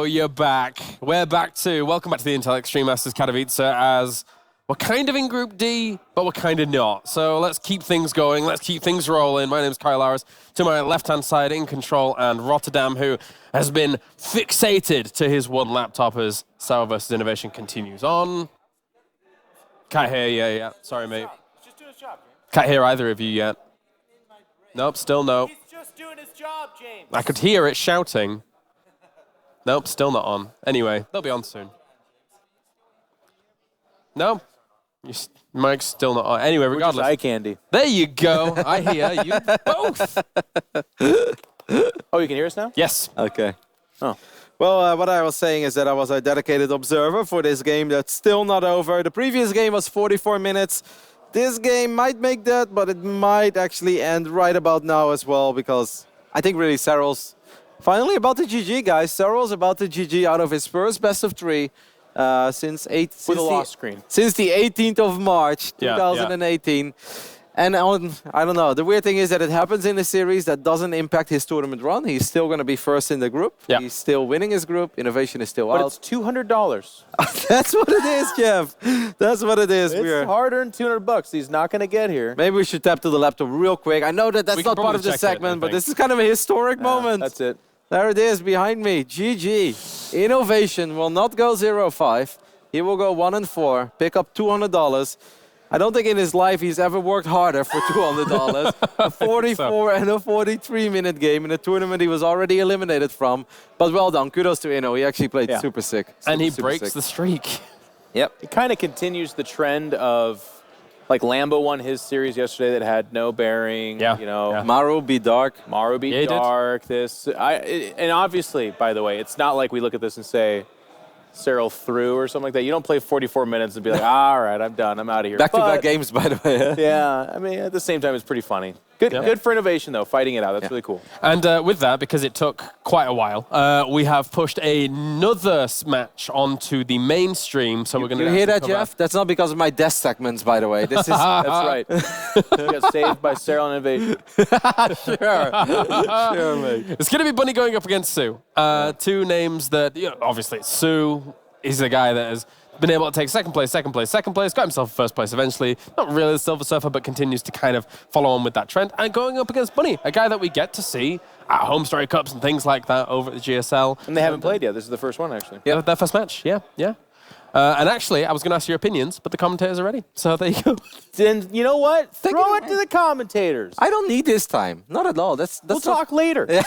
go. You're back. We're back too. Welcome back to the Intel Extreme Masters Katowice as we're kind of in Group D, but we're kind of not. So let's keep things going. Let's keep things rolling. My name's Kyle Lowers. To my left-hand side, in control, and Rotterdam, who has been fixated to his one laptop as soO versus Innovation continues on. Can't hear you yet. Sorry, mate. Just doing his job, James. Can't hear either of you yet. Nope, still no. He's just doing his job, James. I could hear it shouting. Nope, still not on. Anyway, they'll be on soon. No, your mic's still not on. Anyway, regardless. Eye candy. There you go. I hear you both. Oh, you can hear us now? Yes. Okay. Oh. Well, what I was saying is that I was a dedicated observer for this game that's still not over. The previous game was 44 minutes. This game might make that, but it might actually end right about now as well, because I think really Serral's finally about to GG, guys. Serral's about to GG out of his first best of 3 since the 18th of March, 2018. And I don't know, the weird thing is that it happens in a series that doesn't impact his tournament run. He's still going to be first in the group. Yeah. He's still winning his group. Innovation is still But out. it's $200. That's what it is, Jeff. That's what it is. It's hard-earned $200. He's not going to get here. Maybe we should tap to the laptop real quick. I know that that's not part of the segment, but this is kind of a historic moment. That's it. There it is behind me. GG. Innovation will not go 0-5. He will go 1-4, pick up $200. I don't think in his life he's ever worked harder for $200. A 44 and a 43-minute game in a tournament he was already eliminated from. But well done. Kudos to Inno. He actually played super sick. And he breaks the streak. Yep. It kind of continues the trend of, like, Lambo won his series yesterday that had no bearing. Yeah. You know, Maru beat Dark. Maru beat Dark. And obviously, by the way, it's not like we look at this and say, Serral through or something like that. You don't play 44 minutes and be like, all right, I'm done. I'm out of here. Back-to-back games, by the way. Yeah, I mean, at the same time, it's pretty funny. Good for Innovation, though, fighting it out. That's really cool. And with that, because it took quite a while, we have pushed another match onto the mainstream. So we're going to. You hear that, Jeff? That's not because of my desk segments, by the way. This is that's right. You got saved by Serral and Innovation. Sure, mate. It's going to be Bunny going up against soO. Two names that, obviously, soO is the guy that has been able to take second place, got himself first place eventually. Not really the Silver Surfer, but continues to kind of follow on with that trend. And going up against Bunny, a guy that we get to see at home story cups and things like that over at the GSL. And they haven't played yet. This is the first one, actually. Yeah, their first match. Yeah. And actually, I was going to ask your opinions, but the commentators are ready. So there you go. Then you know what? Throw it to the commentators. I don't need this time. Not at all. We'll talk later. Yeah.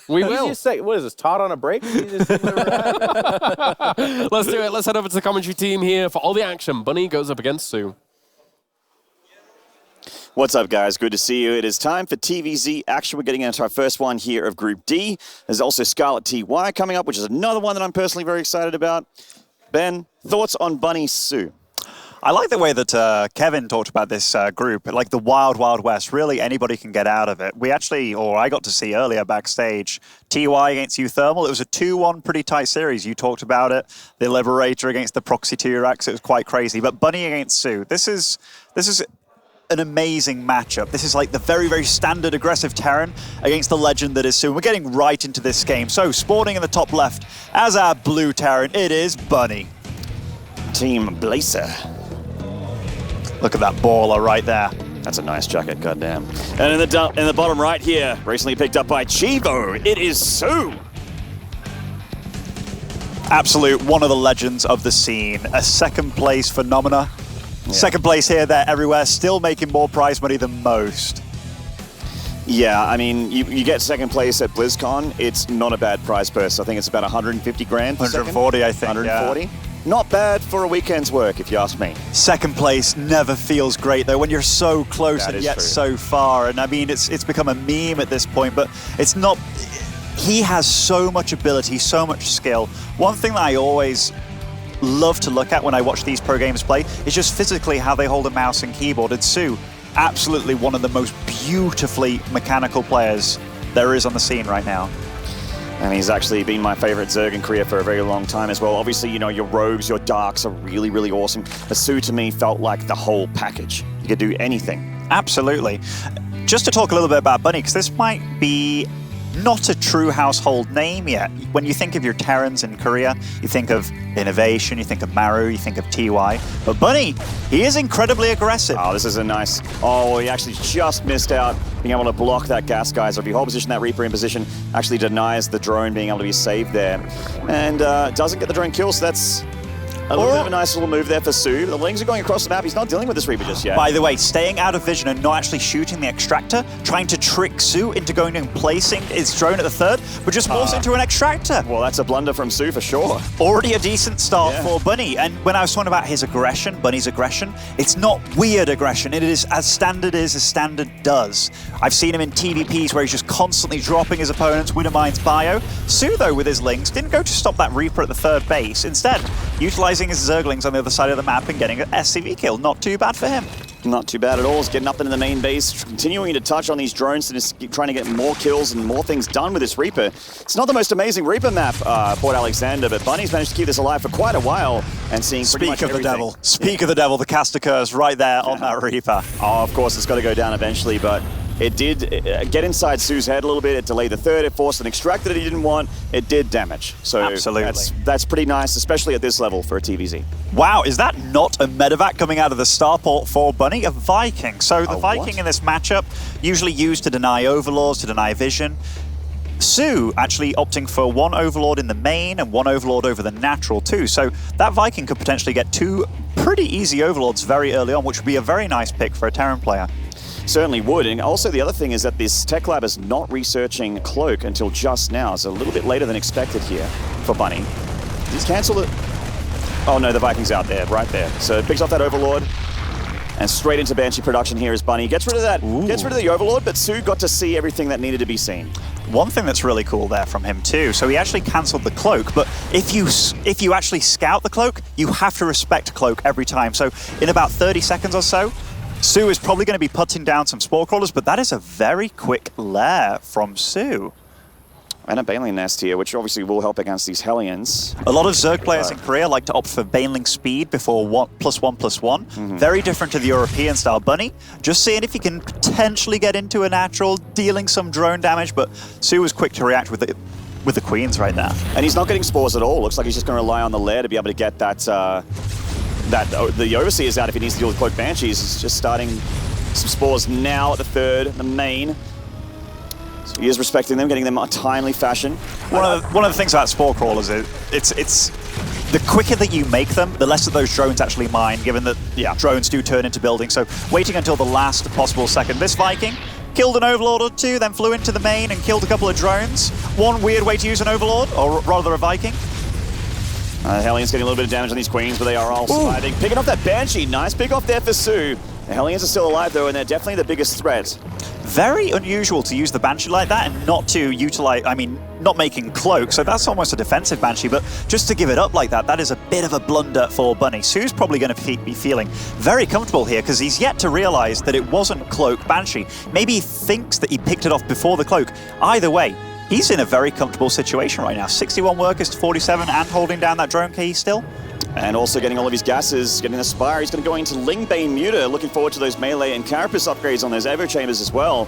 We will. Say, what is this, Todd on a break? Let's do it. Let's head over to the commentary team here for all the action. Bunny goes up against soO. What's up, guys? Good to see you. It is time for TVZ action. We're getting into our first one here of Group D. There's also Scarlet TY coming up, which is another one that I'm personally very excited about. Ben, thoughts on Bunny soO? I like the way that Kevin talked about this group, like the wild, wild west. Really, anybody can get out of it. I got to see earlier backstage, TY against Uthermal. It was a 2-1 pretty tight series. You talked about it. The Liberator against the Proxy T-Rex. It was quite crazy. But Bunny against soO, this is an amazing matchup. This is like the very, very standard aggressive Terran against the legend that is soO. We're getting right into this game. So, spawning in the top left as our blue Terran, it is Bunny. Team Blazer. Look at that baller right there. That's a nice jacket, goddamn. And in the bottom right here, recently picked up by Chivo, it is soO. Absolute one of the legends of the scene. A second place phenomena. Yeah. Second place here, there, everywhere. Still making more prize money than most. Yeah, I mean, you get second place at BlizzCon. It's not a bad prize purse. I think it's about 150 grand. 140, I think. 140. Yeah. Not bad for a weekend's work, if you ask me. Second place never feels great, though, when you're so close and yet so far. And I mean, it's become a meme at this point, but it's not. He has so much ability, so much skill. One thing that I always love to look at when I watch these pro games play is just physically how they hold a mouse and keyboard. And soO, absolutely one of the most beautifully mechanical players there is on the scene right now. And he's actually been my favorite Zerg in Korea for a very long time as well. Obviously, you know, your rogues, your darks are really, really awesome. But soO to me felt like the whole package. You could do anything. Absolutely. Just to talk a little bit about Bunny, because this might be not a true household name yet. When you think of your Terrans in Korea, you think of Innovation, you think of Maru, you think of TY. But Bunny, he is incredibly aggressive. Oh, this is a nice... Oh, he actually just missed out being able to block that gas geyser. If you hold position, that Reaper in position actually denies the drone being able to be saved there. And doesn't get the drone kill, so that's... A little bit of a nice little move there for soO. The Lings are going across the map. He's not dealing with this Reaper just yet. By the way, staying out of vision and not actually shooting the extractor, trying to trick soO into going and placing his drone at the third, but just morphs into an extractor. Well, that's a blunder from soO for sure. Already a decent start for Bunny. And when I was talking about his aggression, Bunny's aggression, it's not weird aggression. It is as standard does. I've seen him in TVPs where he's just constantly dropping his opponents, Widowmine's bio. soO, though, with his Lings, didn't go to stop that Reaper at the third base. Instead, utilizing his Zerglings on the other side of the map and getting an SCV kill. Not too bad for him. Not too bad at all. He's getting up into the main base, continuing to touch on these drones and just trying to get more kills and more things done with this Reaper. It's not the most amazing Reaper map, Port Alexander, but Bunny's managed to keep this alive for quite a while and seeing pretty much everything. Speak of the devil, the cast occurs right there on that Reaper. Oh, of course, it's got to go down eventually, but it did get inside soO's head a little bit. It delayed the third. It forced an extractor that he didn't want. It did damage. So absolutely, that's pretty nice, especially at this level for a TVZ. Wow, is that not a medevac coming out of the starport for Bunny? A Viking. So the Viking in this matchup, usually used to deny Overlords, to deny vision. soO actually opting for one Overlord in the main and one Overlord over the natural too. So that Viking could potentially get two pretty easy Overlords very early on, which would be a very nice pick for a Terran player. Certainly would. And also the other thing is that this tech lab is not researching Cloak until just now. It's a little bit later than expected here for Bunny. He's cancelled it. Oh no, the Viking's out there, right there. So it picks off that Overlord. And straight into Banshee production here is Bunny. Gets rid of that, gets rid of the Overlord, but soO got to see everything that needed to be seen. One thing that's really cool there from him too, so he actually cancelled the Cloak, but if you actually scout the Cloak, you have to respect Cloak every time. So in about 30 seconds or so, soO is probably going to be putting down some Spore Crawlers, but that is a very quick lair from soO. And a Baneling nest here, which obviously will help against these Hellions. A lot of Zerg players in Korea like to opt for Baneling speed before +1/+1. Very different to the European style. Bunny, just seeing if he can potentially get into a natural, dealing some drone damage, but soO was quick to react with the Queens right there. And he's not getting spores at all. Looks like he's just going to rely on the lair to be able to get that the Overseers out if he needs to deal with Cloak Banshees. He's just starting some spores now at the third, the main. So he is respecting them, getting them a timely fashion. One of the things about Spore Crawlers is it's the quicker that you make them, the less that those drones actually mine, given that drones do turn into buildings. So waiting until the last possible second. This Viking killed an Overlord or two, then flew into the main and killed a couple of drones. One weird way to use an Overlord, or rather a Viking. Hellions getting a little bit of damage on these Queens, but they are all surviving. Picking off that Banshee. Nice pick off there for soO. The Hellions are still alive, though, and they're definitely the biggest threat. Very unusual to use the Banshee like that and not to utilize, not making Cloak, so that's almost a defensive Banshee, but just to give it up like that, that is a bit of a blunder for Bunny. soO's probably going to be feeling very comfortable here because he's yet to realize that it wasn't Cloak Banshee. Maybe he thinks that he picked it off before the Cloak. Either way, he's in a very comfortable situation right now. 61 workers to 47 and holding down that drone key still. And also getting all of his gases, getting the Spire. He's going to go into Lingbane Muta. Looking forward to those melee and Carapace upgrades on those Evo Chambers as well.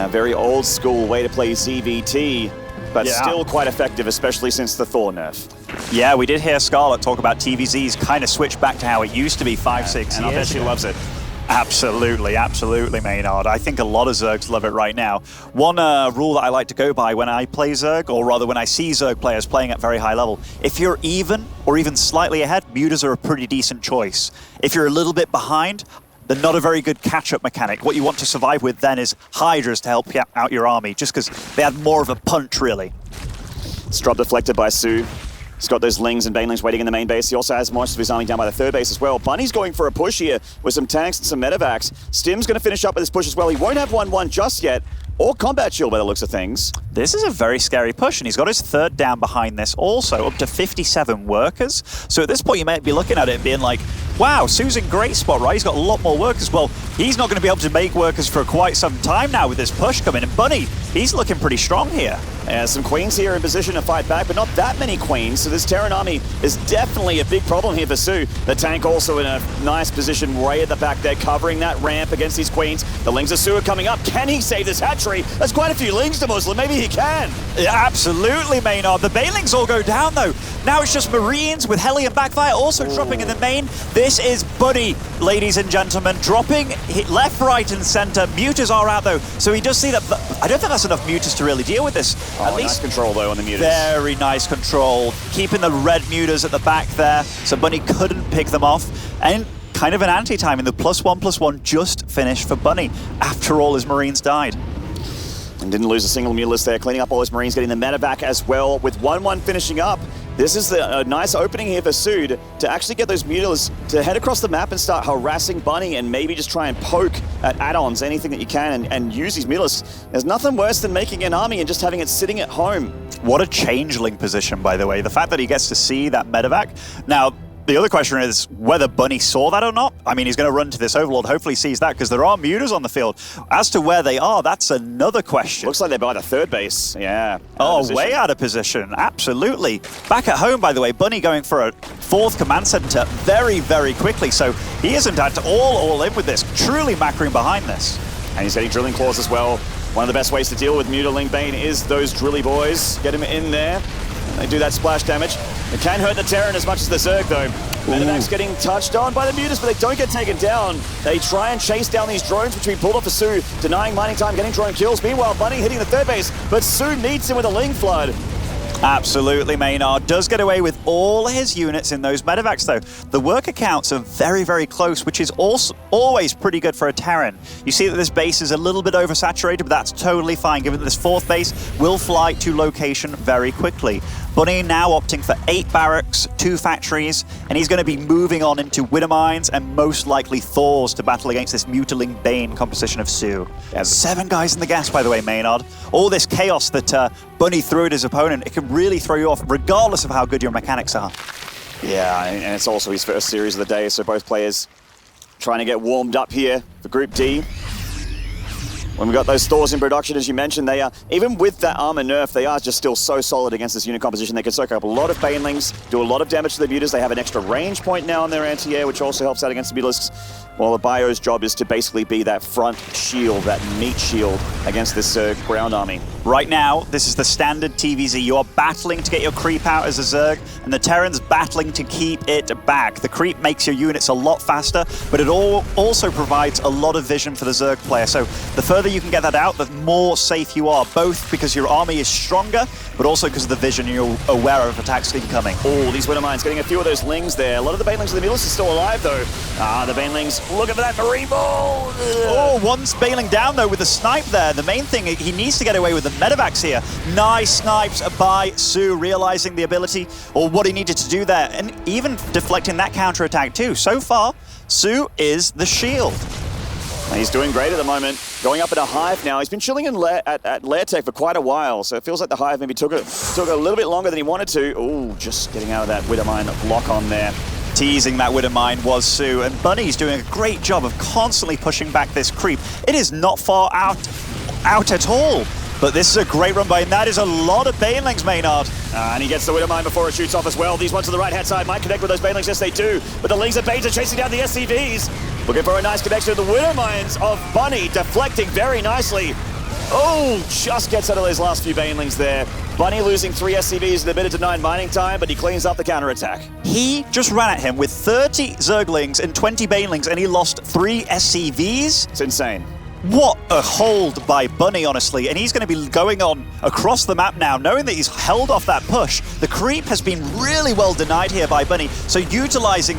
Very old school way to play ZVT, but still quite effective, especially since the Thor nerf. Yeah, we did hear Scarlet talk about TVZ's kind of switch back to how it used to be 5-6 years And I bet she loves it. Absolutely, absolutely, Maynard. I think a lot of Zergs love it right now. One rule that I like to go by when I play Zerg, or rather when I see Zerg players playing at very high level, if you're even or even slightly ahead, Mutas are a pretty decent choice. If you're a little bit behind, they're not a very good catch-up mechanic. What you want to survive with then is Hydras to help out your army, just because they add more of a punch, really. It's drop deflected by soO. He's got those Lings and Banelings waiting in the main base. He also has most of his army down by the third base as well. Bunny's going for a push here with some tanks and some medevacs. Stim's going to finish up with this push as well. He won't have 1-1 just yet, or combat shield by the looks of things. This is a very scary push, and he's got his third down behind this also, up to 57 workers. So at this point, you might be looking at it and being like, wow, soO's in great spot, right? He's got a lot more workers. Well, he's not going to be able to make workers for quite some time now with this push coming. And Bunny, he's looking pretty strong here. Yeah, some queens here in position to fight back, but not that many queens. So this Terran army is definitely a big problem here for soO. The tank also in a nice position way at the back there, covering that ramp against these queens. The Lings of soO are coming up. Can he save this hatchery? There's quite a few Lings to Muslim. Maybe he can. Yeah, absolutely, Maynard. The Banelings all go down, though. Now it's just Marines with Heli and Backfire also dropping in the main. This is Bunny, ladies and gentlemen, dropping left, right, and center. Mutas are out, though, so he does see that. I don't think that's enough Mutas to really deal with this. At least nice control, though, on the Mutas. Very nice control. Keeping the red Mutas at the back there, so Bunny couldn't pick them off. And kind of an anti-timing. The +1/+1 just finished for Bunny after all his Marines died. And didn't lose a single Mutalisk there, cleaning up all his Marines, getting the meta back as well, with 1-1 finishing up. This is a nice opening here for soO to actually get those Mutalisks to head across the map and start harassing Bunny and maybe just try and poke at add-ons, anything that you can, and use these Mutalisks. There's nothing worse than making an army and just having it sitting at home. What a changeling position, by the way. The fact that he gets to see that medevac. Now, the other question is whether Bunny saw that or not. I mean, he's going to run to this Overlord, hopefully sees that, because there are Mutas on the field. As to where they are, that's another question. Looks like they're by the third base, yeah. Oh, way out of position, absolutely. Back at home, by the way, Bunny going for a fourth command center very, very quickly, so he isn't at all in with this, truly macroing behind this. And he's getting drilling claws as well. One of the best ways to deal with Mutaling Bane is those drilly boys. Get him in there. They do that splash damage. It can hurt the Terran as much as the Zerg, though. Medevac's getting touched on by the Mutas, but they don't get taken down. They try and chase down these drones, which we pulled off for soO, denying mining time, getting drone kills. Meanwhile, Bunny hitting the third base, but soO meets him with a Ling Flood. Absolutely, Maynard does get away with all his units in those medevacs, though. The worker counts are very, very close, which is also always pretty good for a Terran. You see that this base is a little bit oversaturated, but that's totally fine, given that this fourth base will fly to location very quickly. Bunny now opting for 8 barracks, 2 factories, and he's going to be moving on into Widowmines and most likely Thors to battle against this Mutaling Bane composition of soO. 7 guys in the gas, by the way, Maynard. All this chaos that Bunny threw at his opponent, it can really throw you off, regardless of how good your mechanics are. Yeah, and it's also his first series of the day, so both players trying to get warmed up here for Group D. When we got those Thors in production, as you mentioned, they are, even with that armor nerf, they are just still so solid against this unit composition. They can soak up a lot of Banelings, do a lot of damage to the Mutas. They have an extra range point now on their anti-air, which also helps out against the Mutalisks. While the Bio's job is to basically be that front shield, that meat shield against this ground army. Right now, this is the standard TVZ. You are battling to get your creep out as a Zerg, and the Terran's battling to keep it back. The creep makes your units a lot faster, but it also provides a lot of vision for the Zerg player. So the further you can get that out, the more safe you are, both because your army is stronger, but also because of the vision you're aware of attacks incoming. Oh, these Widowmines getting a few of those Lings there. A lot of the Banelings of the Mutalisks are still alive, though. The Banelings looking for that Marine Ball. Oh, one's bailing down, though, with the snipe there. The main thing, he needs to get away with the medevacs here. Nice snipes by soO, realizing the ability or what he needed to do there, and even deflecting that counterattack too. So far, soO is the shield. And he's doing great at the moment. Going up at a Hive now. He's been chilling in at Lair Tech for quite a while, so it feels like the Hive maybe took a little bit longer than he wanted to. Oh, just getting out of that Widowmine lock on there. Teasing that Widowmine was soO, and Bunny's doing a great job of constantly pushing back this creep. It is not far out at all. But this is a great run by him. That is a lot of Banelings, Maynard. And he gets the Widowmine before it shoots off as well. These ones on the right-hand side might connect with those Banelings. Yes, they do. But the Lings of Banes are chasing down the SCVs. Looking for a nice connection to the Widowmines of Bunny, deflecting very nicely. Oh, just gets out of those last few Banelings there. Bunny losing 3 SCVs in a bit of denied mining time, but he cleans up the counterattack. He just ran at him with 30 Zerglings and 20 Banelings, and he lost 3 SCVs. It's insane. What a hold by Bunny, honestly. And he's going to be going on across the map now, knowing that he's held off that push. The creep has been really well denied here by Bunny. So utilizing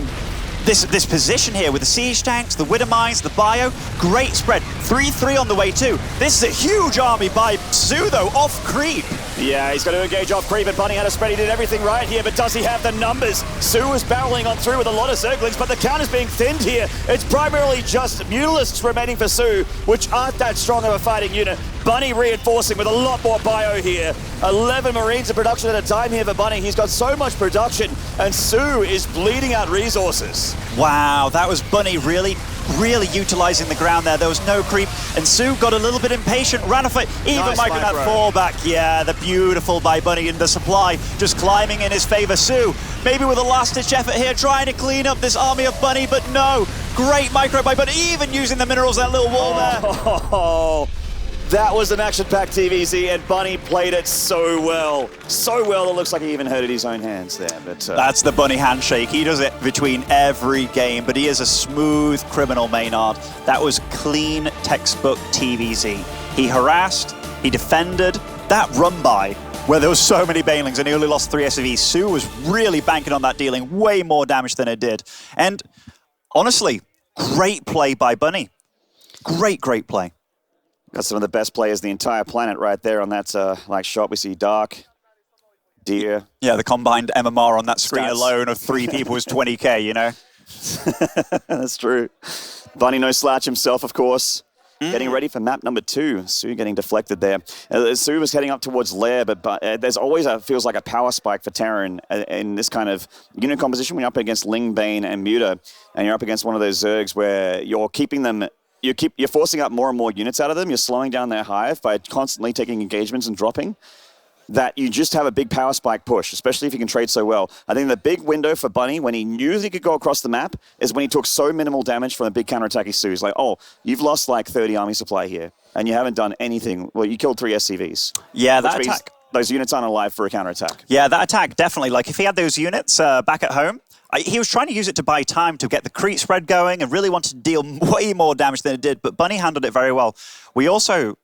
this position here with the siege tanks, the Widowmines, the bio, great spread. 3-3 on the way too. This is a huge army by soO, though, off creep. Yeah, he's got to engage off creep, and Bunny had a spread. He did everything right here, but does he have the numbers? soO is barreling on through with a lot of Zerglings, but the count is being thinned here. It's primarily just Mutalisks remaining for soO, which aren't that strong of a fighting unit. Bunny reinforcing with a lot more bio here. 11 Marines in production at a time here for Bunny. He's got so much production, and soO is bleeding out resources. Wow, that was Bunny really utilizing the ground there. There was no creep, and soO got a little bit impatient, ran off it, even Nice micro that micro. fallback. Yeah, the beautiful by Bunny, and the supply just climbing in his favor. soO, maybe with a last-ditch effort here, trying to clean up this army of Bunny, but no. Great micro by Bunny, even using the minerals, that little wall there. Oh, that was an action-packed TVZ, and Bunny played it so well. So well, it looks like he even hurt his own hands there. But That's the Bunny handshake. He does it between every game, but he is a smooth criminal, Maynard. That was clean textbook TVZ. He harassed, he defended. That run by, where there was so many Banelings and he only lost 3 SCVs, soO was really banking on that, dealing way more damage than it did. And honestly, great play by Bunny. Great play. got some of the best players on the entire planet right there on that like shot. We see Dark, Deer. Yeah, the combined MMR on that screen Stats. alone of 3 people was 20k, you know? That's true. Bunny no slouch himself, of course. Getting ready for map number 2. soO getting deflected there. soO was heading up towards Lair, but there's always feels like a power spike for Terran in this kind of unit composition when you're up against Ling, Bane, and Muta, and you're up against one of those Zergs where you're keeping them. You're forcing out more and more units out of them. You're slowing down their hive by constantly taking engagements and dropping. That you just have a big power spike push, especially if you can trade so well. I think the big window for Bunny, when he knew that he could go across the map, is when he took so minimal damage from a big counterattack soO. He's like, oh, you've lost like 30 army supply here, and you haven't done anything. Well, you killed 3 SCVs. Yeah, which that means attack. those units aren't alive for a counterattack. Yeah, that attack, definitely. Like, if he had those units back at home, he was trying to use it to buy time to get the creep spread going and really wanted to deal way more damage than it did, but Bunny handled it very well. We also,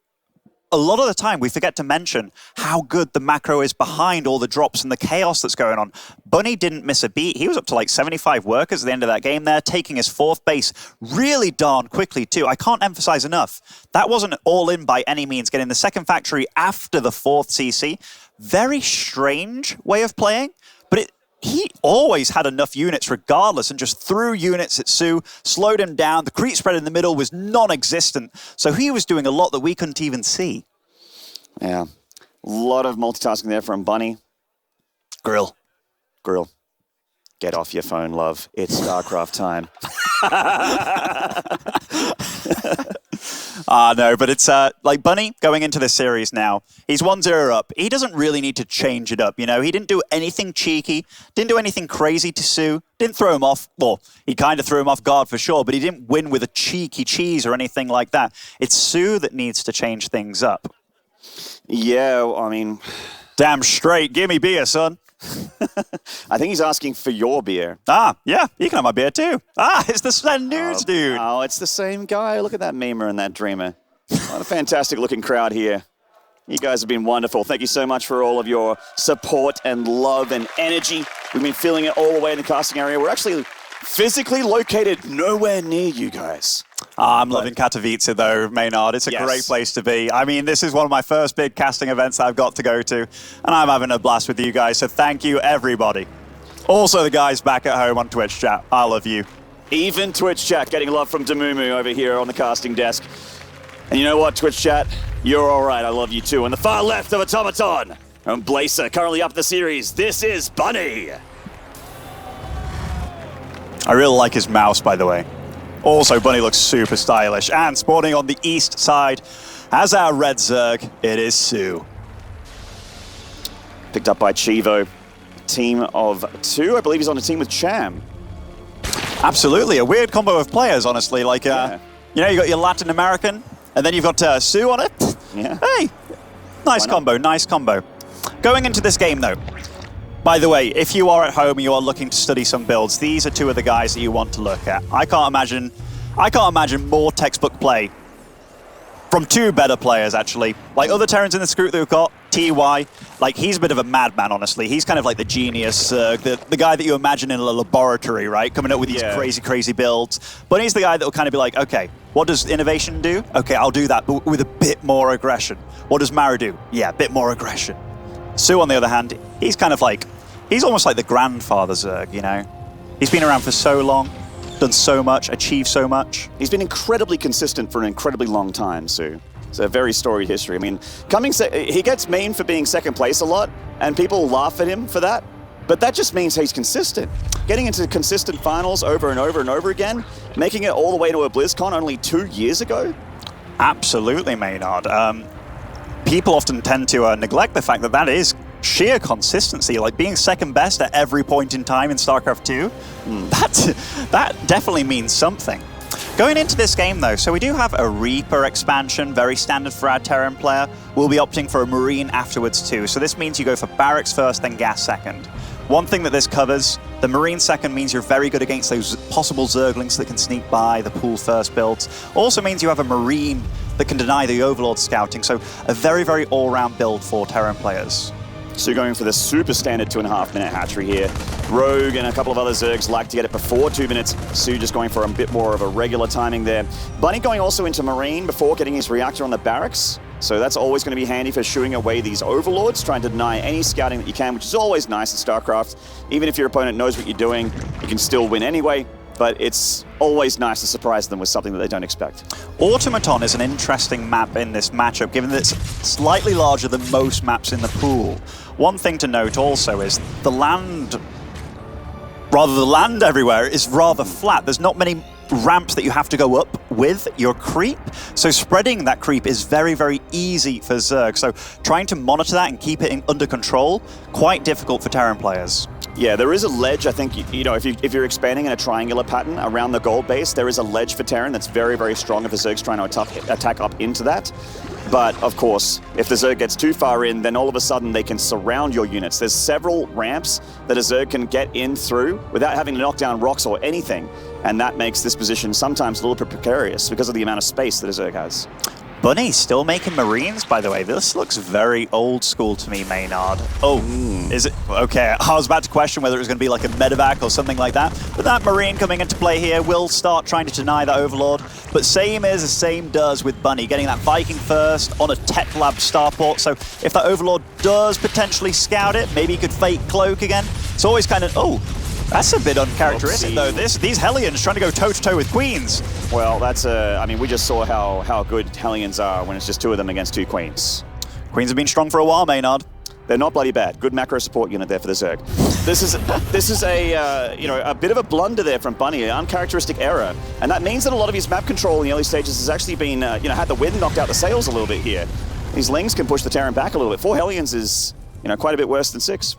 a lot of the time, we forget to mention how good the macro is behind all the drops and the chaos that's going on. Bunny didn't miss a beat. He was up to like 75 workers at the end of that game there, taking his 4th base really darn quickly too. I can't emphasize enough. That wasn't all in by any means, getting the 2nd factory after the 4th CC. Very strange way of playing, but he always had enough units regardless and just threw units at soO, slowed him down. The creep spread in the middle was non-existent. So he was doing a lot that we couldn't even see. Yeah. A lot of multitasking there from Bunny. Grill. Get off your phone, love. It's StarCraft time. No, but it's like Bunny going into this series now. He's 1-0 up. He doesn't really need to change it up, you know? He didn't do anything cheeky, didn't do anything crazy to soO, didn't throw him off. Well, he kind of threw him off guard for sure, but he didn't win with a cheeky cheese or anything like that. It's soO that needs to change things up. Yeah, I mean, Damn straight. Give me beer, son. I think he's asking for your beer. Yeah, you can have my beer too. It's the Sven Nudes dude. Oh, it's the same guy. Look at that memer and that dreamer. What a fantastic looking crowd here. You guys have been wonderful. Thank you so much for all of your support and love and energy. We've been feeling it all the way in the casting area. We're actually physically located nowhere near you guys. I'm loving Katowice though, Maynard. It's a Yes. great place to be. I mean, this is one of my first big casting events that I've got to go to, and I'm having a blast with you guys, so thank you, everybody. Also, the guys back at home on Twitch chat, I love you. Even Twitch chat getting love from Damumu over here on the casting desk. And you know what, Twitch chat? You're all right. I love you too. On the far left of Automaton, and Blazer currently up the series. This is Bunny. I really like his mouse, by the way. Also, Bunny looks super stylish. And spawning on the east side as our red Zerg, it is soO. Picked up by Chivo. Team of 2. I believe he's on a team with Cham. Absolutely, a weird combo of players, honestly. Like, Yeah. you know, you got your Latin American, and then you've got soO on it. Yeah. Hey, nice combo, nice combo. Going into this game, though, by the way, if you are at home and you are looking to study some builds, these are 2 of the guys that you want to look at. I can't imagine more textbook play from 2 better players, actually. Like other Terrans in this group that we've got, TY, like he's a bit of a madman, honestly. He's kind of like the genius, the guy that you imagine in a laboratory, right? Coming up with these crazy builds. But he's the guy that will kind of be like, okay, what does innovation do? Okay, I'll do that, but with a bit more aggression. What does Mara do? Yeah, a bit more aggression. soO, on the other hand, he's kind of like, he's almost like the grandfather Zerg, you know? He's been around for so long, done so much, achieved so much. He's been incredibly consistent for an incredibly long time, soO. It's a very storied history. I mean, he gets mean for being second place a lot, and people laugh at him for that. But that just means he's consistent. Getting into consistent finals over and over and over again, making it all the way to a BlizzCon only 2 years ago. Absolutely, Maynard. People often tend to neglect the fact that that is sheer consistency, like being second best at every point in time in StarCraft II. That definitely means something. Going into this game, though, so we do have a Reaper expansion, very standard for our Terran player. We'll be opting for a Marine afterwards, too. So this means you go for Barracks first, then Gas second. One thing that this covers, the Marine second means you're very good against those possible Zerglings that can sneak by, the pool first builds. Also means you have a Marine that can deny the Overlord scouting. So a very, very all-round build for Terran players. So going for the super standard 2.5-minute hatchery here. Rogue and a couple of other Zergs like to get it before 2 minutes. soO just going for a bit more of a regular timing there. Bunny going also into Marine before getting his reactor on the barracks. So that's always going to be handy for shooing away these Overlords, trying to deny any scouting that you can, which is always nice in StarCraft. Even if your opponent knows what you're doing, you can still win anyway. But it's always nice to surprise them with something that they don't expect. Automaton is an interesting map in this matchup, given that it's slightly larger than most maps in the pool. One thing to note also is the land everywhere is rather flat. There's not many ramps that you have to go up with your creep. So spreading that creep is very, very easy for Zerg. So trying to monitor that and keep it under control, quite difficult for Terran players. Yeah, there is a ledge, I think, you know, if you're expanding in a triangular pattern around the gold base, there is a ledge for Terran that's very, very strong if the Zerg's trying to attack up into that. But, of course, if the Zerg gets too far in, then all of a sudden they can surround your units. There's several ramps that a Zerg can get in through without having to knock down rocks or anything. And that makes this position sometimes a little bit precarious because of the amount of space that a Zerg has. Bunny still making Marines, by the way. This looks very old school to me, Maynard. Oh, is it? Okay, I was about to question whether it was going to be like a medevac or something like that. But that Marine coming into play here will start trying to deny that Overlord. But same is, the same does with Bunny, getting that Viking first on a Tech Lab starport. So if that Overlord does potentially scout it, maybe he could fake cloak again. It's always kind of, oh, that's a bit uncharacteristic, though. These Hellions trying to go toe-to-toe with Queens. Well, that's I mean, we just saw how good Hellions are when it's just two of them against two Queens. Queens have been strong for a while, Maynard. They're not bloody bad. Good macro support unit there for the Zerg. This is a you know, a bit of a blunder there from Bunny, an uncharacteristic error, and that means that a lot of his map control in the early stages has actually been you know, had the wind knocked out the sails a little bit here. These Lings can push the Terran back a little bit. 4 Hellions is, you know, quite a bit worse than 6.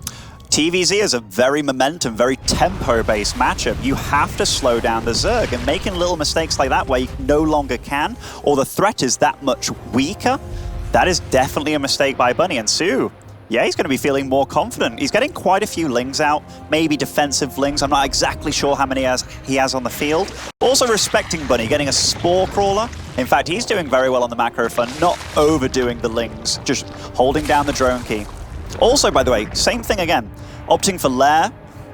TVZ is a very momentum, very tempo-based matchup. You have to slow down the Zerg, and making little mistakes like that where you no longer can, or the threat is that much weaker, that is definitely a mistake by Bunny. And soO, yeah, he's going to be feeling more confident. He's getting quite a few Lings out, maybe defensive Lings. I'm not exactly sure how many he has on the field. Also respecting Bunny, getting a Spore Crawler. In fact, he's doing very well on the macro front, not overdoing the Lings, just holding down the drone key. Also, by the way, same thing again. Opting for Lair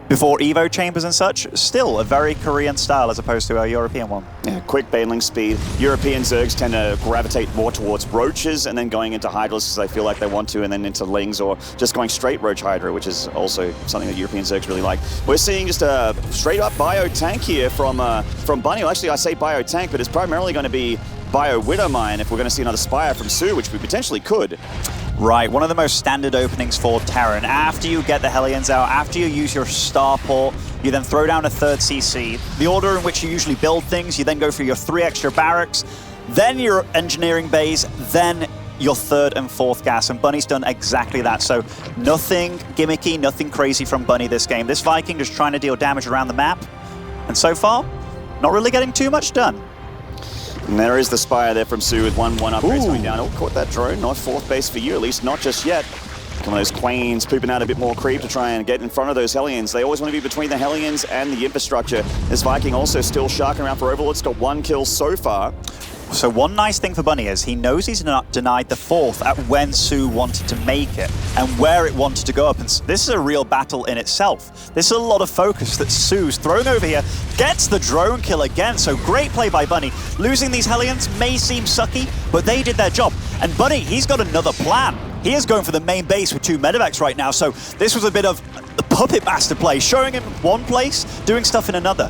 before Evo chambers and such, still a very Korean style as opposed to a European one. Yeah, quick baneling speed. European Zergs tend to gravitate more towards Roaches and then going into Hydras because they feel like they want to, and then into Lings, or just going straight Roach Hydra, which is also something that European Zergs really like. We're seeing just a straight up bio tank here from Bunny. Well, actually, I say bio tank, but it's primarily going to be bio Widowmine if we're going to see another Spire from soO, which we potentially could. Right, one of the most standard openings for Terran. After you get the Hellions out, after you use your starport, you then throw down a third CC. The order in which you usually build things, you then go for your 3 extra barracks, then your engineering bays, then your 3rd and 4th gas, and Bunny's done exactly that. So nothing gimmicky, nothing crazy from Bunny this game. This Viking just trying to deal damage around the map, and so far, not really getting too much done. And there is the Spire there from soO with one upgrade coming down. Oh, caught that drone. Not 4th base for you, at least not just yet. Some of those Queens pooping out a bit more creep to try and get in front of those Hellions. They always want to be between the Hellions and the infrastructure. This Viking also still sharking around for Overlord. It's got 1 kill so far. So one nice thing for Bunny is he knows he's not denied the 4th at when soO wanted to make it and where it wanted to go up. And this is a real battle in itself. This is a lot of focus that soO's throwing over here. Gets the drone kill again. So great play by Bunny. Losing these Hellions may seem sucky, but they did their job. And Bunny, he's got another plan. He is going for the main base with 2 medevacs right now, so this was a bit of the puppet master play, showing him one place, doing stuff in another.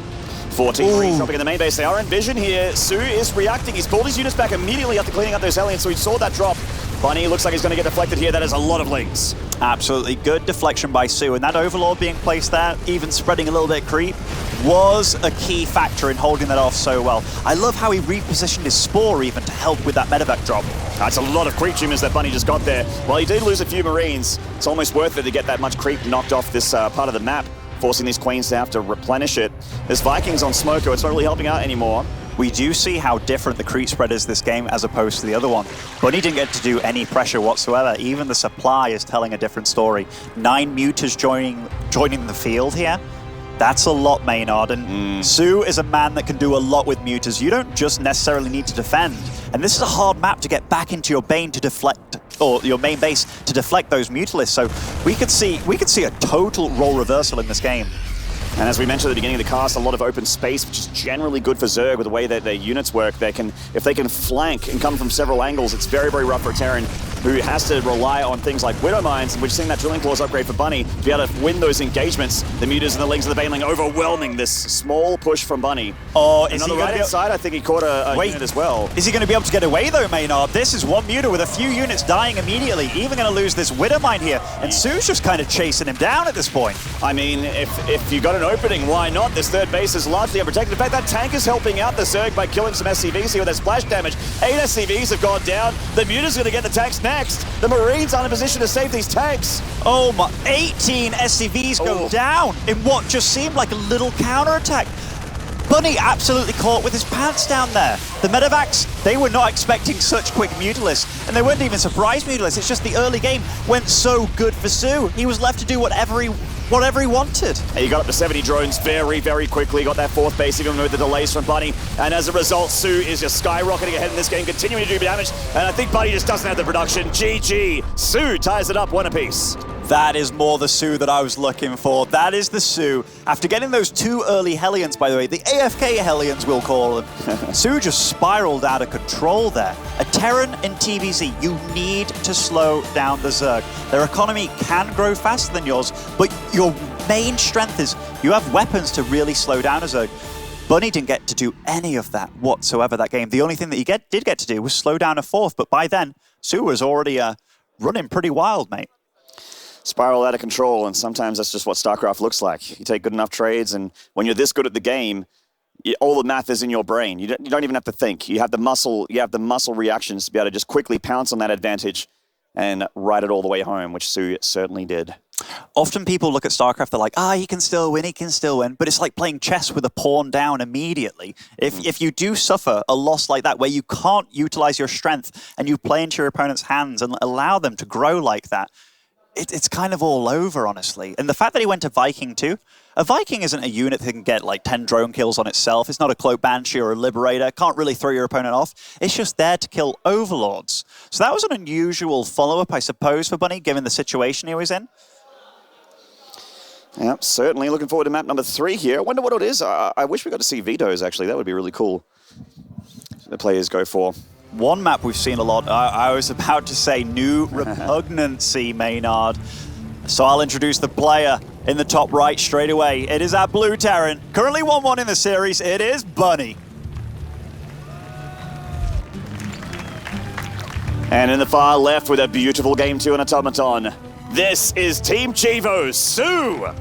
14 Marines dropping in the main base. They are in vision here. soO is reacting. He's pulled his units back immediately after cleaning up those aliens, so he saw that drop. Bunny looks like he's going to get deflected here. That is a lot of lings. Absolutely good deflection by soO, and that Overlord being placed there, even spreading a little bit of creep, was a key factor in holding that off so well. I love how he repositioned his Spore even to help with that medevac drop. That's a lot of creep tumors that Bunny just got there. While he did lose a few Marines, it's almost worth it to get that much creep knocked off this part of the map, forcing these Queens to have to replenish it. There's Vikings on Smoko. It's not really helping out anymore. We do see how different the creep spread is this game as opposed to the other one. Bunny didn't get to do any pressure whatsoever. Even the supply is telling a different story. 9 Mutas joining the field here. That's a lot, Maynard. And soO is a man that can do a lot with Mutas. You don't just necessarily need to defend. And this is a hard map to get back into your bane to deflect, or your main base to deflect those Mutalisks. So we could see a total role reversal in this game. And as we mentioned at the beginning of the cast, a lot of open space, which is generally good for Zerg with the way that their units work. If they can flank and come from several angles, it's very, very rough for a Terran who has to rely on things like Widow Mines, and we're seeing that Drilling Claws upgrade for Bunny to be able to win those engagements. The Mutas and the Lings of the Baneling overwhelming this small push from Bunny. Oh, and on the right-hand side, I think he caught a unit as well. Is he going to be able to get away though, Maynard? This is one Muta with a few units dying immediately, even going to lose this Widow Mine here, and soO's just kind of chasing him down at this point. I mean, if you got an opening, why not? This third base is largely unprotected. In fact, that tank is helping out the Zerg by killing some SCVs here with their splash damage. 8 SCVs have gone down. The Muta's going to get the tanks next. The Marines aren't in position to save these tanks. Oh my, 18 SCVs go down in what just seemed like a little counterattack. Bunny absolutely caught with his pants down there. The medevacs, they were not expecting such quick Mutalisks, and they weren't even surprised Mutalisks. It's just the early game went so good for soO. He was left to do whatever he wanted. And he got up to 70 drones very, very quickly. Got that 4th base, even with the delays from Bunny. And as a result, soO is just skyrocketing ahead in this game, continuing to do damage. And I think Bunny just doesn't have the production. GG. soO ties it up 1 apiece. That is more the soO that I was looking for. That is the soO. After getting those 2 early Hellions, by the way, the AFK Hellions we'll call them, soO just spiraled out of control there. A Terran in TVZ, you need to slow down the Zerg. Their economy can grow faster than yours, but your main strength is you have weapons to really slow down a Zerg. Bunny didn't get to do any of that whatsoever that game. The only thing that he did get to do was slow down a 4th, but by then, soO was already running pretty wild, mate. Spiral out of control, and sometimes that's just what StarCraft looks like. You take good enough trades, and when you're this good at the game, all the math is in your brain. You don't even have to think. You have the muscle reactions to be able to just quickly pounce on that advantage and ride it all the way home, which soO certainly did. Often people look at StarCraft, they're like, he can still win, but it's like playing chess with a pawn down immediately. If you do suffer a loss like that, where you can't utilize your strength and you play into your opponent's hands and allow them to grow like that, it's kind of all over, honestly. And the fact that he went to Viking too, a Viking isn't a unit that can get like 10 drone kills on itself. It's not a Cloak Banshee or a Liberator. Can't really throw your opponent off. It's just there to kill Overlords. So that was an unusual follow-up, I suppose, for Bunny, given the situation he was in. Yeah, certainly looking forward to map number 3 here. I wonder what it is. I wish we got to see vetoes, actually. That would be really cool. The players go for. One map we've seen a lot, I was about to say new repugnancy, Maynard. So I'll introduce the player in the top right straight away. It is our blue Terran. Currently 1-1 in the series. It is Bunny. And in the far left with a beautiful Game 2 and automaton, this is Team Chivo's soO.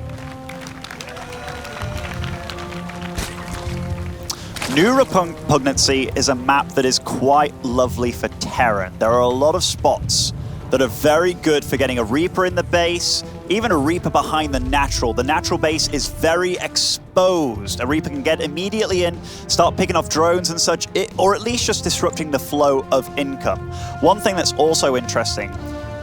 New Repugnancy is a map that is quite lovely for Terran. There are a lot of spots that are very good for getting a Reaper in the base, even a Reaper behind the natural. The natural base is very exposed. A Reaper can get immediately in, start picking off drones and such, or at least just disrupting the flow of income. One thing that's also interesting,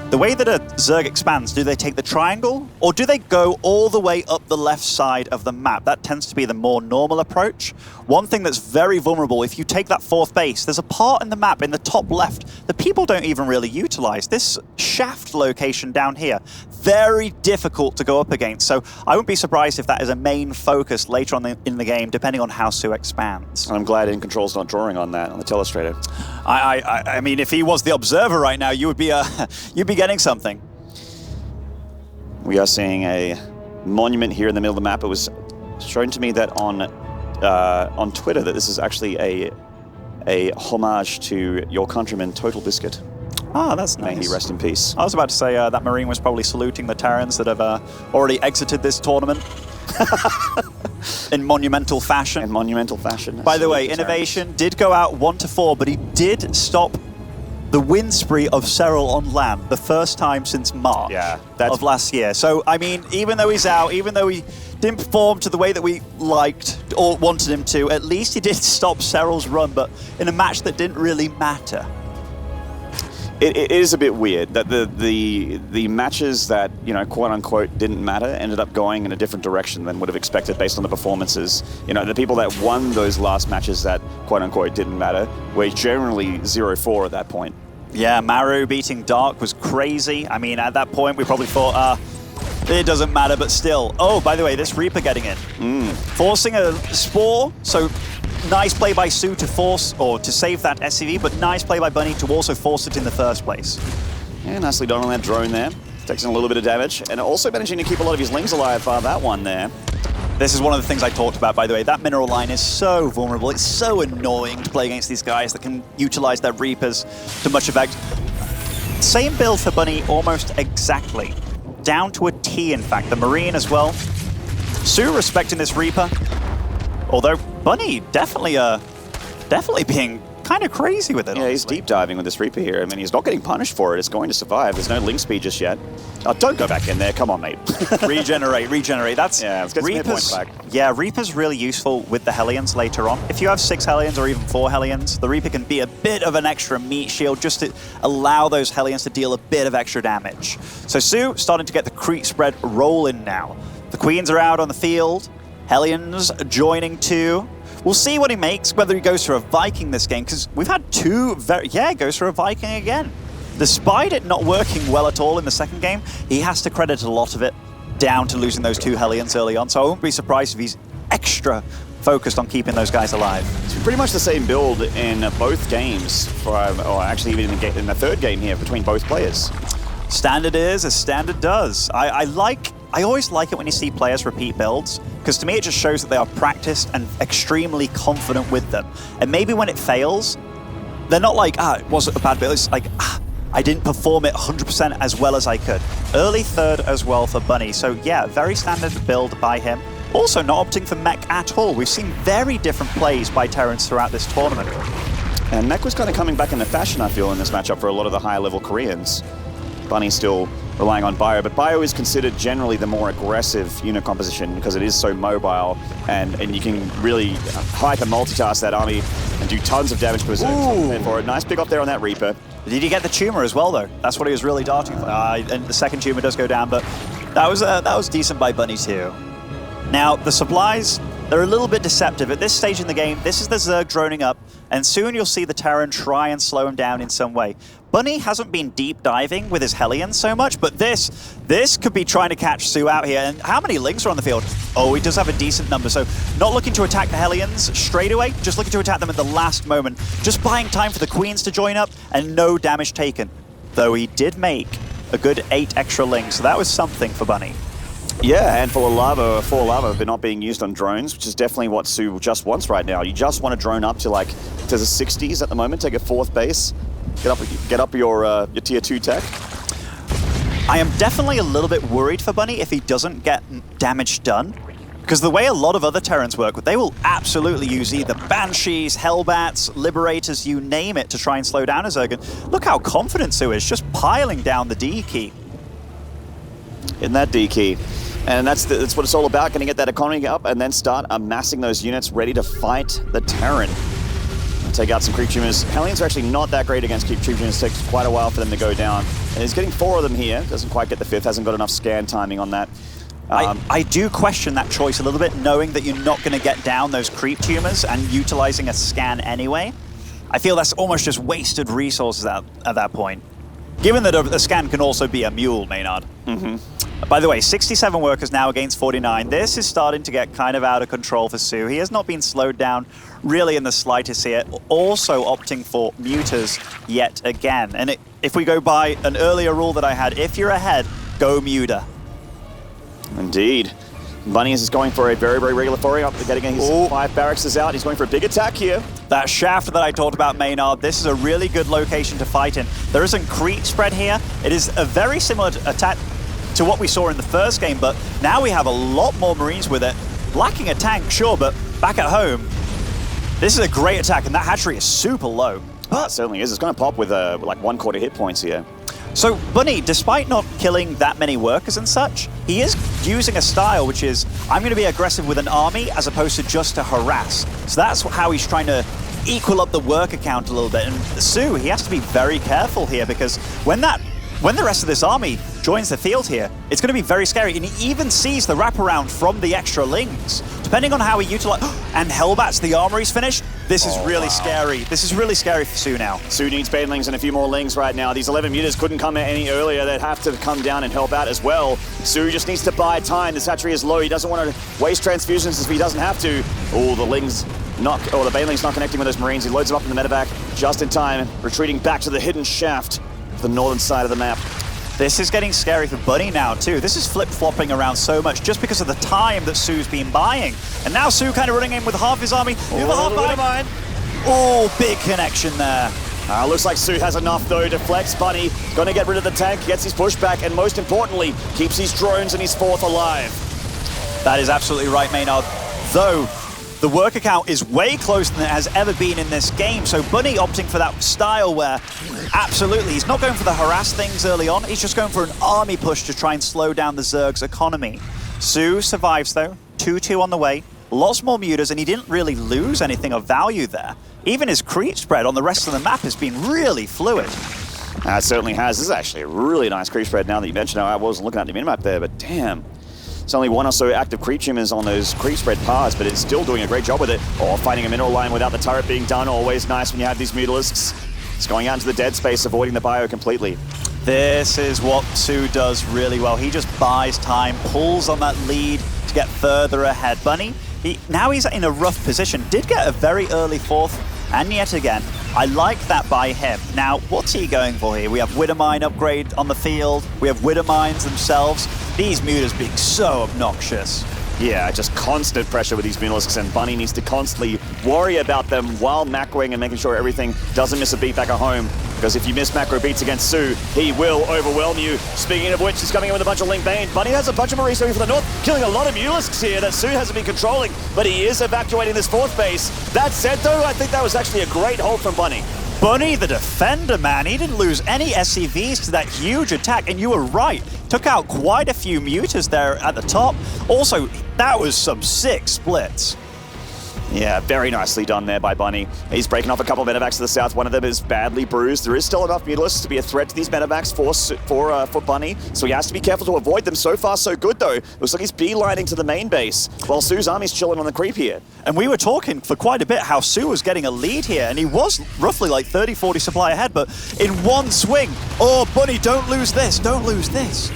the way that a Zerg expands, do they take the triangle, or do they go all the way up the left side of the map? That tends to be the more normal approach. One thing that's very vulnerable, if you take that 4th base, there's a part in the map in the top left that people don't even really utilize. This shaft location down here, very difficult to go up against. So I wouldn't be surprised if that is a main focus later on in the game, depending on how soO expands. I'm glad In Control's not drawing on that on the telestrator. I mean, if he was the observer right now, you would be you'd be getting something. We are seeing a monument here in the middle of the map. It was shown to me that on Twitter that this is actually a homage to your countryman, Total Biscuit. Ah, that's nice. May he rest in peace. I was about to say that Marine was probably saluting the Terrans that have already exited this tournament in monumental fashion. In monumental fashion. By the way, Innovation did go out 1-4, but he did stop the win spree of Cyril on land the first time since March of last year. So, I mean, even though he's out, even though he didn't perform to the way that we liked or wanted him to, at least he did stop Cyril's run, but in a match that didn't really matter. It is a bit weird that the matches that, you know, quote unquote didn't matter ended up going in a different direction than would have expected based on the performances. You know, the people that won those last matches that quote unquote didn't matter were generally 0-4 at that point. Yeah, Maru beating Dark was crazy. I mean, at that point we probably thought, it doesn't matter, but still. Oh, by the way, this Reaper getting in. Forcing a Spore, so nice play by soO to force, or to save that SCV, but nice play by Bunny to also force it in the first place. Yeah, nicely done on that drone there. Takes in a little bit of damage, and also managing to keep a lot of his lings alive, that one there. This is one of the things I talked about, by the way. That mineral line is so vulnerable. It's so annoying to play against these guys that can utilize their Reapers to much effect. Same build for Bunny almost exactly. Down to a T, in fact. The Marine as well. soO respecting this Reaper. Although Bunny definitely being kind of crazy with it. Yeah, honestly. he's deep diving with this Reaper here. I mean, he's not getting punished for it. It's going to survive. There's no link speed just yet. Oh, don't go back in there. Come on, mate. regenerate. That's let's get some hit points back. Yeah, Reaper's really useful with the Hellions later on. If you have 6 Hellions or even 4 Hellions, the Reaper can be a bit of an extra meat shield just to allow those Hellions to deal a bit of extra damage. So soO starting to get the creep spread rolling now. The Queens are out on the field. Hellions joining too. We'll see what he makes, whether he goes for a Viking this game, because we've had 2 he goes for a Viking again. Despite it not working well at all in the second game, he has to credit a lot of it down to losing those 2 Hellions early on, so I won't be surprised if he's extra focused on keeping those guys alive. It's pretty much the same build in both games, or actually even in the third game here between both players. Standard is as standard does. I always like it when you see players repeat builds, because to me it just shows that they are practiced and extremely confident with them. And maybe when it fails, they're not like, it wasn't a bad build. It's like, I didn't perform it 100% as well as I could. Early third as well for Bunny. So yeah, very standard build by him. Also not opting for mech at all. We've seen very different plays by Terrans throughout this tournament. And mech was kind of coming back into fashion, I feel, in this matchup for a lot of the higher level Koreans. Bunny still relying on Bio, but Bio is considered generally the more aggressive unit composition because it is so mobile and you can really hyper multitask that army and do tons of damage per zone. For a nice pick up there on that Reaper. Did he get the tumor as well, though? That's what he was really darting for. And the second tumor does go down, but that was decent by Bunny too. Now, the supplies, they're a little bit deceptive. At this stage in the game, this is the Zerg droning up, and soon you'll see the Terran try and slow him down in some way. Bunny hasn't been deep diving with his Hellions so much, but this could be trying to catch soO out here. And how many links are on the field? Oh, he does have a decent number. So not looking to attack the Hellions straight away, just looking to attack them at the last moment. Just buying time for the Queens to join up and no damage taken. Though he did make a good 8 extra links, so that was something for Bunny. Yeah, a handful of lava, 4 lava, but not being used on drones, which is definitely what soO just wants right now. You just want to drone up to the 60s at the moment, take a 4th base, get up your tier 2 tech. I am definitely a little bit worried for Bunny if he doesn't get damage done. Because the way a lot of other Terrans work, they will absolutely use either Banshees, Hellbats, Liberators, you name it, to try and slow down a Zerg. Look how confident soO is, just piling down the D key. In that D key. And that's what it's all about, going to get that economy up and then start amassing those units ready to fight the Terran. Take out some creep tumors. Hellions are actually not that great against creep tumors. It takes quite a while for them to go down. And he's getting 4 of them here. Doesn't quite get the 5th, hasn't got enough scan timing on that. I do question that choice a little bit, knowing that you're not going to get down those creep tumors and utilizing a scan anyway. I feel that's almost just wasted resources at that point. Given that a scan can also be a mule, Maynard. By the way, 67 workers now against 49. This is starting to get kind of out of control for soO. He has not been slowed down really in the slightest here. Also opting for muters yet again. And if we go by an earlier rule that I had, if you're ahead, go muter. Indeed. Bunny is going for a very, very regular foray up. Getting his 5 barracks is out. He's going for a big attack here. That shaft that I talked about, Maynard, this is a really good location to fight in. There isn't creep spread here. It is a very similar attack to what we saw in the first game, but now we have a lot more Marines with it. Lacking a tank, sure, but back at home, this is a great attack, and that hatchery is super low. It certainly is. It's going to pop with like 1/4 hit points here. So Bunny, despite not killing that many workers and such, he is using a style which is, I'm going to be aggressive with an army as opposed to just to harass. So that's how he's trying to equal up the worker count a little bit. And soO, he has to be very careful here because when the rest of this army joins the field here, it's going to be very scary. And he even sees the wraparound from the extra lings. Depending on how he utilizes... And Hellbats, the armory's finished. This is really scary. This is really scary for soO now. soO needs banelings and a few more lings right now. These 11 muters couldn't come any earlier. They'd have to come down and help out as well. soO just needs to buy time. This hatchery is low. He doesn't want to waste transfusions if he doesn't have to. Oh, the lings the banelings not connecting with those Marines. He loads them up in the medevac just in time, retreating back to the hidden shaft, the northern side of the map. This is getting scary for Bunny now, too. This is flip-flopping around so much just because of the time that soO's been buying. And now soO kind of running in with half his army. The other half behind. Oh, big connection there. Looks like soO has enough, though, to flex. Bunny going to get rid of the tank, gets his pushback, and most importantly, keeps his drones and his 4th alive. That is absolutely right, Maynard. Though, the worker count is way closer than it has ever been in this game. So Bunny opting for that style where, absolutely, he's not going for the harass things early on. He's just going for an army push to try and slow down the Zerg's economy. soO survives, though. 2-2 on the way. Lots more muters, and he didn't really lose anything of value there. Even his creep spread on the rest of the map has been really fluid. It certainly has. This is actually a really nice creep spread now that you mentioned it. I wasn't looking at the minimap there, but damn. It's only 1 or so active creep tumors on those creep spread paths, but it's still doing a great job with it. Or finding a mineral line without the turret being done. Always nice when you have these mutalisks. It's going out into the dead space, avoiding the bio completely. This is what soO does really well. He just buys time, pulls on that lead to get further ahead. Bunny, now he's in a rough position. Did get a very early 4th, and yet again, I like that by him. Now, what's he going for here? We have Widowmine upgrade on the field. We have Widowmines themselves. These muters being so obnoxious. Yeah, just constant pressure with these mutalisks, and Bunny needs to constantly worry about them while macroing and making sure everything doesn't miss a beat back at home. Because if you miss macro beats against soO, he will overwhelm you. Speaking of which, he's coming in with a bunch of Link Bane. Bunny has a bunch of Marines going for the north, killing a lot of mutalisks here that soO hasn't been controlling, but he is evacuating this 4th base. That said, though, I think that was actually a great hold from Bunny. Bunny, the defender, man, he didn't lose any SCVs to that huge attack, and you were right. Took out quite a few muters there at the top. Also, that was some sick splits. Yeah, very nicely done there by Bunny. He's breaking off a couple of medevacs to the south. One of them is badly bruised. There is still enough mutalisks to be a threat to these medevacs for Bunny, so he has to be careful to avoid them. So far, so good, though. Looks like he's beelining to the main base, while soO's army's chilling on the creep here. And we were talking for quite a bit how soO was getting a lead here, and he was roughly like 30-40 supply ahead, but in one swing, oh, Bunny, don't lose this, don't lose this.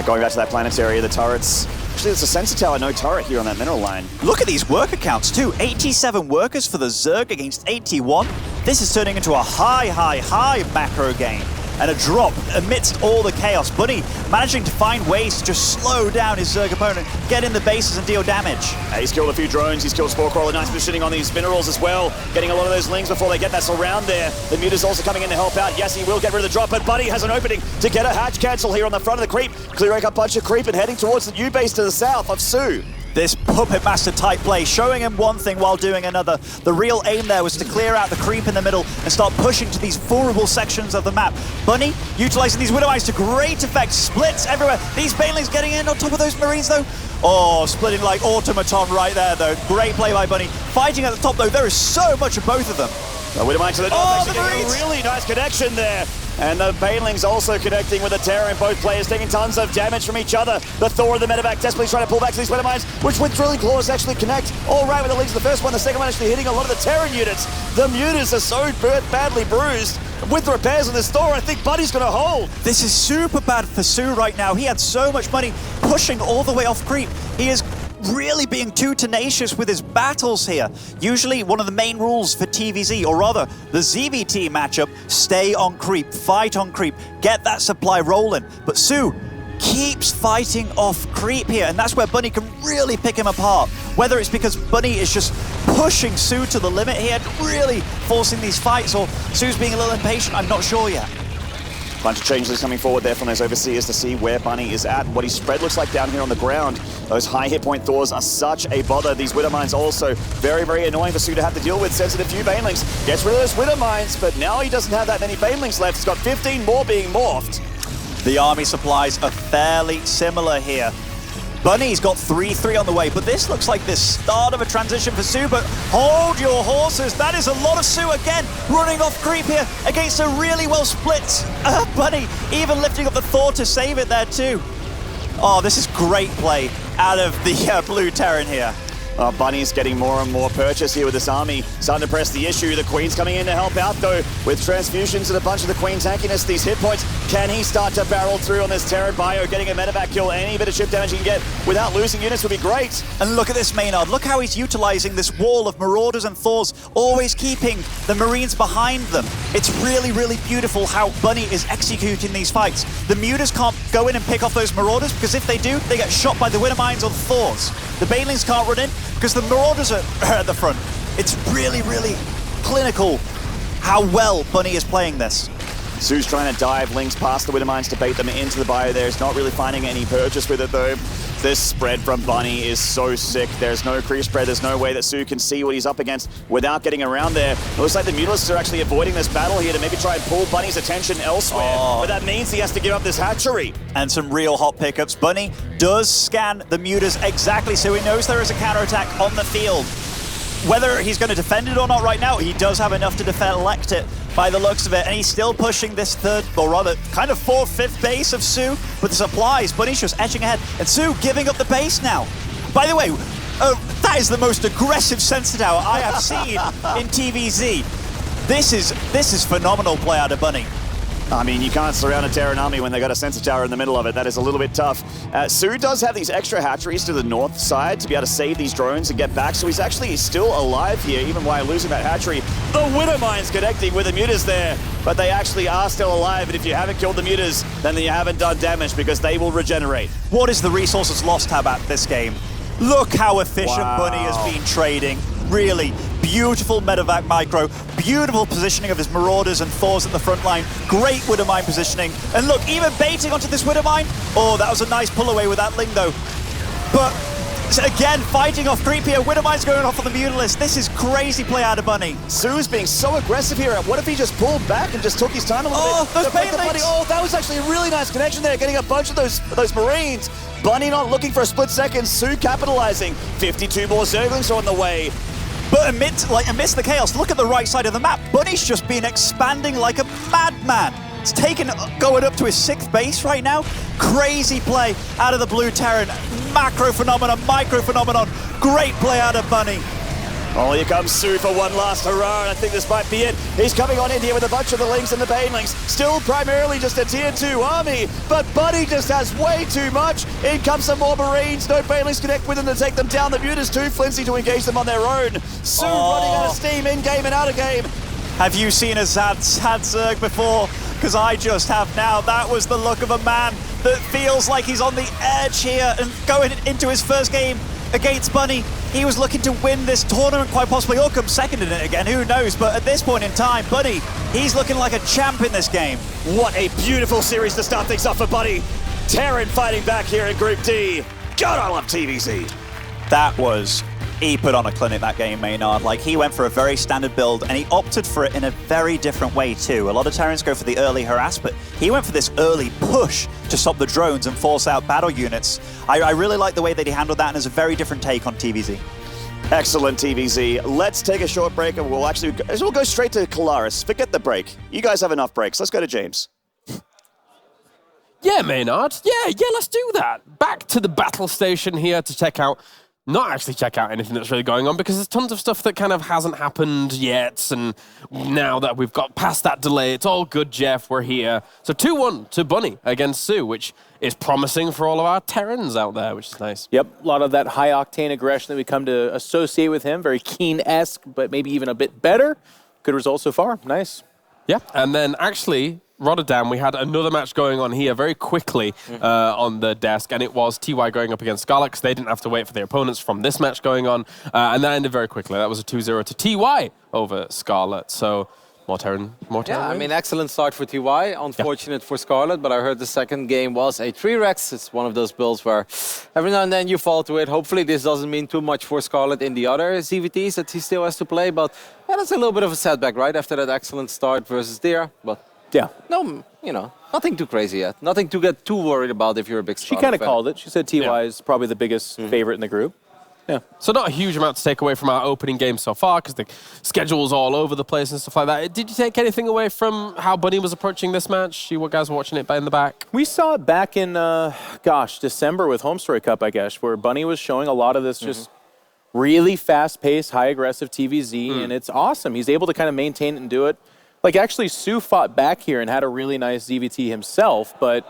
Going back to that planetary, the turrets. Actually, there's a sensor tower, no turret here on that mineral line. Look at these worker counts too. 87 workers for the Zerg against 81. This is turning into a high macro game. And a drop amidst all the chaos. Bunny managing to find ways to just slow down his Zerg opponent, get in the bases and deal damage. He's killed a few drones, he's killed Spore Crawler, nice positioning on these minerals as well. Getting a lot of those lings before they get that surround there. The Muta's also coming in to help out. Yes, he will get rid of the drop, but Bunny has an opening to get a hatch cancel here on the front of the creep. Clearing a bunch of creep and heading towards the new base to the south of soO. This Puppet Master type play, showing him one thing while doing another. The real aim there was to clear out the creep in the middle and start pushing to these vulnerable sections of the map. Bunny utilizing these Widowmines to great effect, splits everywhere. These Banelings getting in on top of those Marines though. Oh, splitting like automaton right there though. Great play by Bunny. Fighting at the top though, there is so much of both of them. Widowmine to the north, Oh, actually getting a really nice connection there. And the Banelings also connecting with the Terran. Both players taking tons of damage from each other. The Thor and the Medevac desperately trying to pull back to these Weather Mines, which with Drilling Claws actually connect. All right with the leads of the first one. The second one actually hitting a lot of the Terran units. The Mutas are so badly bruised. With the repairs on this Thor, I think Buddy's going to hold. This is super bad for soO right now. He had so much money pushing all the way off creep. He is really being too tenacious with his battles here. Usually one of the main rules for TVZ, or rather the ZVT matchup, stay on creep, fight on creep, get that supply rolling. But soO keeps fighting off creep here, and that's where Bunny can really pick him apart. Whether it's because Bunny is just pushing soO to the limit here, really forcing these fights, or soO's being a little impatient, I'm not sure yet. Bunch of changes coming forward there from those overseers to see where Bunny is at, what his spread looks like down here on the ground. Those high hit point Thors are such a bother. These Widow Mines also very, very annoying for soO to have to deal with. Sends it a few Banelings, gets rid of those Widow Mines, but now he doesn't have that many Banelings left. He's got 15 more being morphed. The army supplies are fairly similar here. Bunny's got 3-3 on the way, but this looks like the start of a transition for soO, but hold your horses. That is a lot of soO again, running off creep here against a really well split Bunny, even lifting up the Thor to save it there too. Oh, this is great play out of the Blue Terran here. Bunny's getting more and more purchase here with this army. Starting to press the issue. The Queen's coming in to help out, though, with transfusions and a bunch of the Queen tankiness. These hit points, can he start to barrel through on this Terran bio? Getting a medevac kill, any bit of chip damage he can get without losing units would be great. And look at this Maynard. Look how he's utilizing this wall of Marauders and Thors, always keeping the Marines behind them. It's really, really beautiful how Bunny is executing these fights. The Mutas can't go in and pick off those Marauders, because if they do, they get shot by the Winter Mines or the Thors. The Banelings can't run in, because the Marauders are at the front. It's really, really clinical how well Bunny is playing this. soO's trying to dive links past the Widow Mines to bait them into the bio there. He's not really finding any purchase with it, though. This spread from Bunny is so sick. There's no creep spread. There's no way that soO can see what he's up against without getting around there. It looks like the Mutalisks are actually avoiding this battle here to maybe try and pull Bunny's attention elsewhere. But that means he has to give up this hatchery. And some real hot pickups. Bunny does scan the Mutas exactly, so he knows there is a counterattack on the field. Whether he's going to defend it or not right now, he does have enough to elect it by the looks of it, and he's still pushing this third, or rather, kind of fourth, fifth base of soO with the supplies. Bunny's just edging ahead, and soO giving up the base now. By the way, that is the most aggressive sensor tower I have seen in TVZ. This is phenomenal play out of Bunny. I mean, you can't surround a Terran army when they got a sensor tower in the middle of it. That is a little bit tough. soO does have these extra hatcheries to the north side to be able to save these drones and get back, so he's actually still alive here, even while losing that hatchery. The Widow Mines connecting with the Mutas there, but they actually are still alive, and if you haven't killed the Mutas, then you haven't done damage, because they will regenerate. What is the resources lost tab at this game? Look how efficient Bunny has been trading. Really beautiful medevac micro, beautiful positioning of his Marauders and Thors at the front line, great Widow Mine positioning, and look, even baiting onto this Widow Mine. Oh, that was a nice pull away with that Ling though. But again, fighting off creep here, Widow Mine's going off on the Mutalist. This is crazy play out of Bunny. soO's being so aggressive here. What if he just pulled back and just took his time a little bit? Those Banelings! Oh, that was actually a really nice connection there, getting a bunch of those Marines. Bunny not looking for a split second, soO capitalizing. 52 more Zerglings are on the way. But amidst the chaos, look at the right side of the map. Bunny's just been expanding like a madman. It's going up to his 6th base right now. Crazy play out of the Blue Terran. Macro phenomenon, micro phenomenon. Great play out of Bunny. Oh, here comes soO for one last hurrah, and I think this might be it. He's coming on in here with a bunch of the Lings and the Banelings. Still primarily just a tier 2 army, but Bunny just has way too much. In comes some more Marines. No Banelings connect with them to take them down. The Mutas too flimsy to engage them on their own. soO running out of steam in-game and out of game. Have you seen a Sad Zerg before? Because I just have now. That was the look of a man that feels like he's on the edge here and going into his first game against Bunny. He was looking to win this tournament quite possibly, or come second in it again, who knows? But at this point in time, Bunny, he's looking like a champ in this game. What a beautiful series to start things off for Bunny. Terran fighting back here in Group D. God, I love TVZ. That was... He put on a clinic that game, Maynard. Like, he went for a very standard build, and he opted for it in a very different way, too. A lot of Terrans go for the early harass, but he went for this early push to stop the drones and force out battle units. I really like the way that he handled that, and it's a very different take on TVZ. Excellent, TVZ. Let's take a short break and we'll go straight to Kalaris. Forget the break. You guys have enough breaks. Let's go to James. Yeah, Maynard. Yeah, let's do that. Back to the battle station here to not actually check out anything that's really going on, because there's tons of stuff that kind of hasn't happened yet, and now that we've got past that delay, it's all good, Jeff, we're here. So 2-1 to Bunny against soO, which is promising for all of our Terrans out there, which is nice. Yep, a lot of that high-octane aggression that we come to associate with him, very Keen-esque, but maybe even a bit better. Good results so far, nice. Yeah, and then actually, Rotterdam, we had another match going on here very quickly on the desk, and it was TY going up against Scarlet, because they didn't have to wait for their opponents from this match going on, and that ended very quickly. That was a 2-0 to TY over Scarlet, so more Terran. Yeah, I mean, excellent start for TY. Unfortunate for Scarlet, but I heard the second game was a 3-Rex. It's one of those builds where every now and then you fall to it. Hopefully this doesn't mean too much for Scarlet in the other ZVTs that he still has to play, but that's a little bit of a setback, right, after that excellent start versus Deer. But yeah, no, nothing too crazy yet. Nothing to get too worried about if you're a big Scarlet She kind of fan. called it. She said TY is probably the biggest favorite in the group. Yeah. So not a huge amount to take away from our opening game so far, because the schedule's all over the place and stuff like that. Did you take anything away from how Bunny was approaching this match? You guys were watching it in the back? We saw it back in, December with Home Story Cup, I guess, where Bunny was showing a lot of this just really fast-paced, high-aggressive TVZ, and it's awesome. He's able to kind of maintain it and do it. Like, actually, soO fought back here and had a really nice ZVT himself, but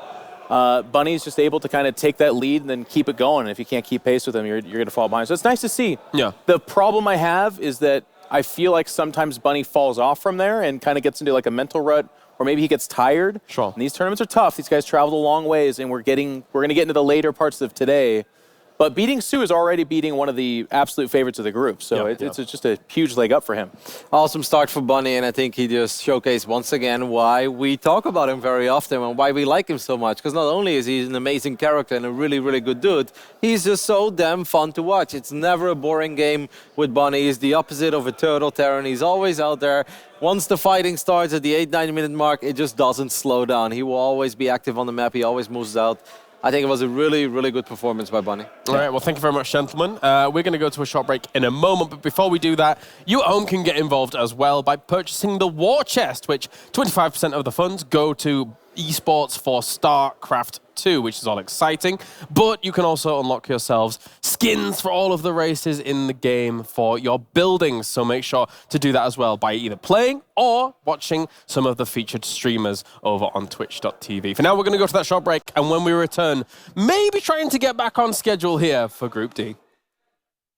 Bunny's just able to kind of take that lead and then keep it going. And if you can't keep pace with him, you're going to fall behind. So it's nice to see. Yeah. The problem I have is that I feel like sometimes Bunny falls off from there and kind of gets into like a mental rut, or maybe he gets tired. Sure. And these tournaments are tough. These guys traveled a long ways, and we're going to get into the later parts of today. But beating soO is already beating one of the absolute favorites of the group. So it's just a huge leg up for him. Awesome start for Bunny, and I think he just showcased once again why we talk about him very often and why we like him so much. Because not only is he an amazing character and a really, really good dude, he's just so damn fun to watch. It's never a boring game with Bunny. He's the opposite of a turtle Terran. He's always out there. Once the fighting starts at the 8-9 minute mark, it just doesn't slow down. He will always be active on the map. He always moves out. I think it was a really, really good performance by Bunny. All right, well, thank you very much, gentlemen. We're going to go to a short break in a moment, but before we do that, you at home can get involved as well by purchasing the War Chest, which 25% of the funds go to esports for StarCraft II, which is all exciting, but you can also unlock yourselves skins for all of the races in the game for your buildings, so make sure to do that as well by either playing or watching some of the featured streamers over on twitch.tv. For now, we're going to go to that short break, and when we return, maybe trying to get back on schedule here for Group D.